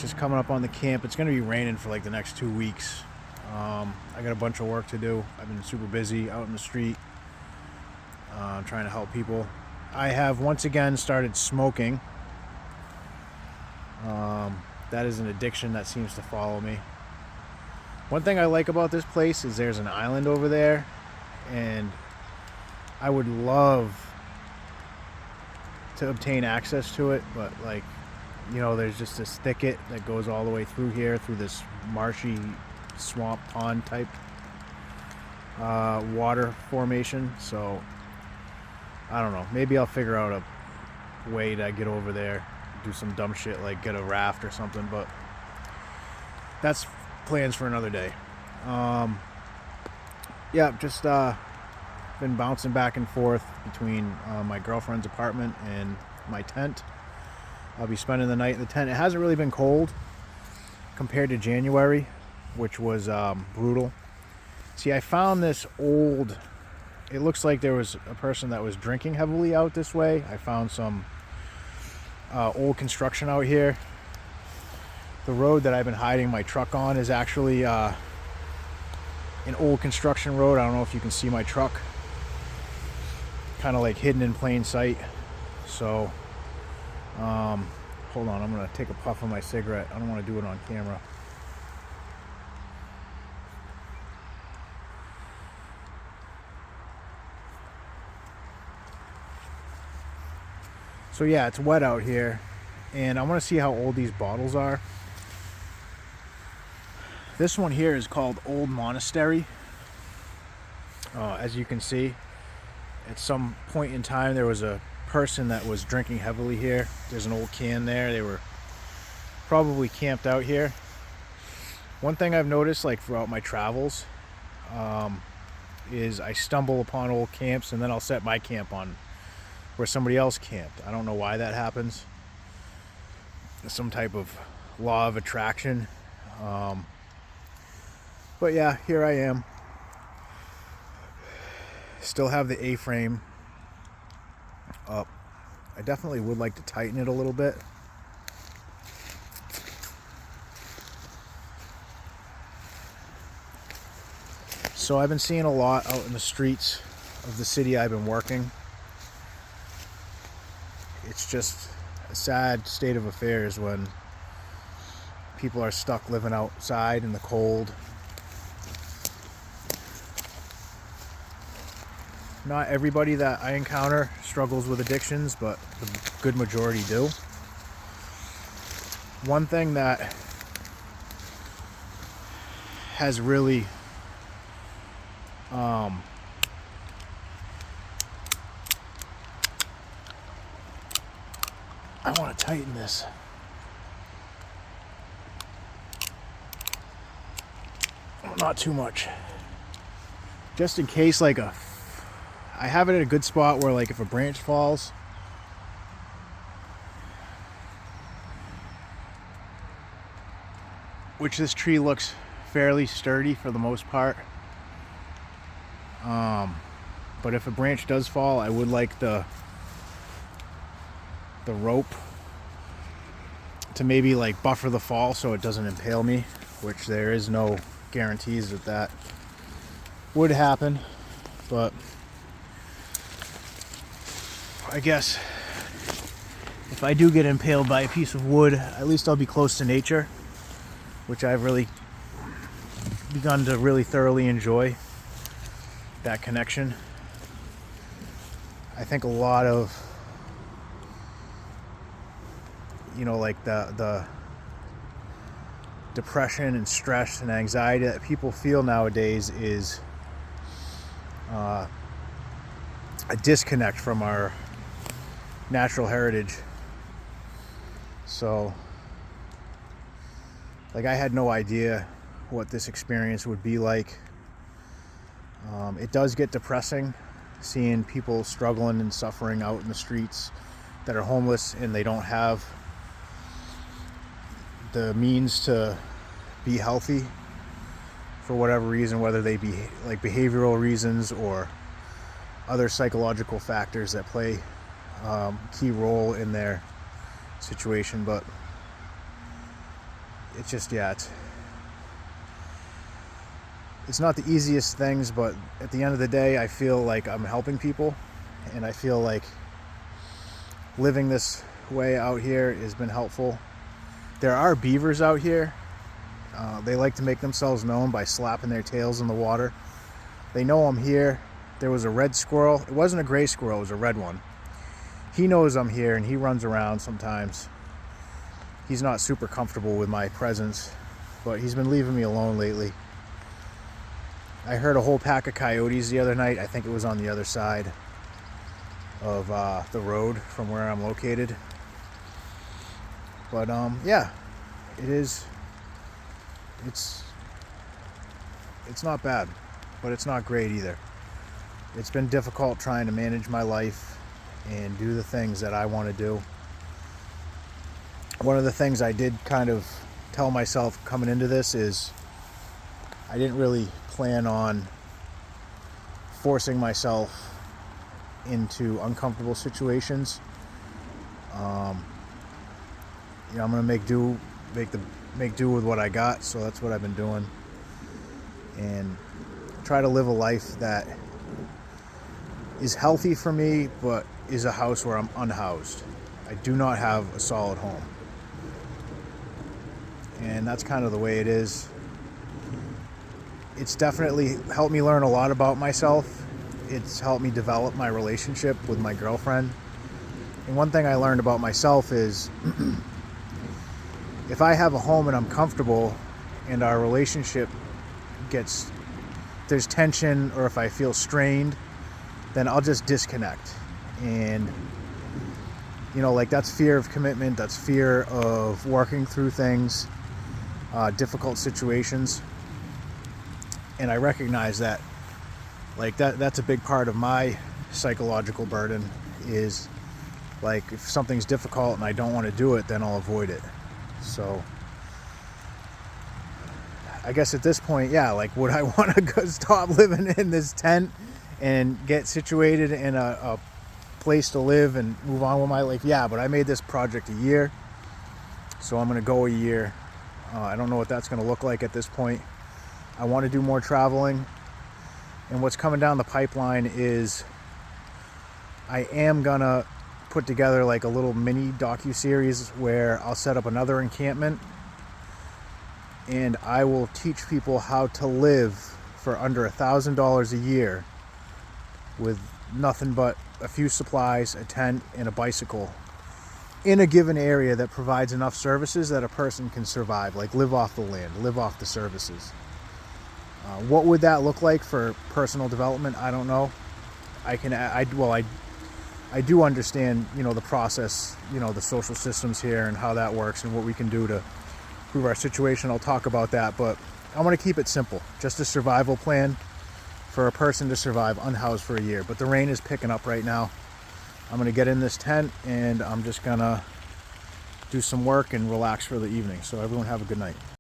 just coming up on the camp. It's going to be raining for like the next 2 weeks. I got a bunch of work to do. I've been super busy out in the street trying to help people. I have once again started smoking. That is an addiction that seems to follow me. One thing I like about this place is there's an island over there, and I would love to obtain access to it, but like, you know, there's just this thicket that goes all the way through here, through this marshy swamp pond type water formation. So I don't know, maybe I'll figure out a way to get over there, do some dumb shit like get a raft or something, but that's plans for another day. Yeah, just been bouncing back and forth between my girlfriend's apartment and my tent. I'll be spending the night in the tent. It hasn't really been cold compared to January, which was brutal. See, I found this old, it looks like there was a person that was drinking heavily out this way. I found some old construction out here. The road that I've been hiding my truck on is actually an old construction road. I don't know if you can see my truck, kind of like hidden in plain sight. So hold on, I'm gonna take a puff of my cigarette. I don't want to do it on camera. So yeah, it's wet out here, and I want to see how old these bottles are. This one here is called Old Monastery. As you can see, at some point in time there was a person that was drinking heavily here. There's an old can there. They were probably camped out here. One thing I've noticed, like throughout my travels, is I stumble upon old camps, and then I'll set my camp on where somebody else camped. I don't know why that happens. Some type of law of attraction. But yeah, here I am. Still have the A-frame up. I definitely would like to tighten it a little bit. So I've been seeing a lot out in the streets of the city I've been working. It's just a sad state of affairs when people are stuck living outside in the cold. Not everybody that I encounter struggles with addictions, but the good majority do. One thing that has really I want to tighten this. Not too much. Just in case, like I have it at a good spot where, like, if a branch falls, which this tree looks fairly sturdy for the most part, but if a branch does fall, I would like the rope to maybe like buffer the fall so it doesn't impale me, which there is no guarantees that that would happen, but I guess if I do get impaled by a piece of wood, at least I'll be close to nature, which I've really begun to really thoroughly enjoy, that connection. I think a lot of, you know, like the depression and stress and anxiety that people feel nowadays is a disconnect from our natural heritage. So, like, I had no idea what this experience would be like. It does get depressing seeing people struggling and suffering out in the streets that are homeless and they don't have the means to be healthy for whatever reason, whether they be like behavioral reasons or other psychological factors that play key role in their situation. But it's just, yeah, it's not the easiest things, but at the end of the day, I feel like I'm helping people, and I feel like living this way out here has been helpful. There are beavers out here. They like to make themselves known by slapping their tails in the water. They know I'm here. There was a red squirrel. It wasn't a gray squirrel, it was a red one. He knows I'm here and he runs around sometimes. He's not super comfortable with my presence, but he's been leaving me alone lately. I heard a whole pack of coyotes the other night. I think it was on the other side of the road from where I'm located. But yeah, it's not bad, but it's not great either. It's been difficult trying to manage my life and do the things that I want to do. One of the things I did kind of tell myself coming into this is I didn't really plan on forcing myself into uncomfortable situations. I'm gonna make do with what I got. So that's what I've been doing, and try to live a life that is healthy for me, but is a house where I'm unhoused. I do not have a solid home, and that's kind of the way it is. It's definitely helped me learn a lot about myself. It's helped me develop my relationship with my girlfriend. And one thing I learned about myself is if I have a home and I'm comfortable and our relationship there's tension, or if I feel strained, then I'll just disconnect. And like, that's fear of commitment, that's fear of working through things, difficult situations. And I recognize that, like, that's a big part of my psychological burden, is like, if something's difficult and I don't want to do it, then I'll avoid it. So I guess at this point, yeah, like, would I want to stop living in this tent and get situated in a place to live and move on with my life? Yeah, but I made this project a year, so I'm going to go a year. I don't know what that's going to look like at this point. I want to do more traveling, and what's coming down the pipeline is I am going to put together like a little mini docu-series where I'll set up another encampment, and I will teach people how to live for under $1,000 a year with nothing but a few supplies, a tent, and a bicycle in a given area that provides enough services that a person can survive, like live off the land, live off the services. What would that look like for personal development? I don't know. I do understand, the process, the social systems here and how that works and what we can do to improve our situation. I'll talk about that, but I want to keep it simple. Just a survival plan for a person to survive unhoused for a year. But the rain is picking up right now. I'm going to get in this tent and I'm just going to do some work and relax for the evening. So everyone have a good night.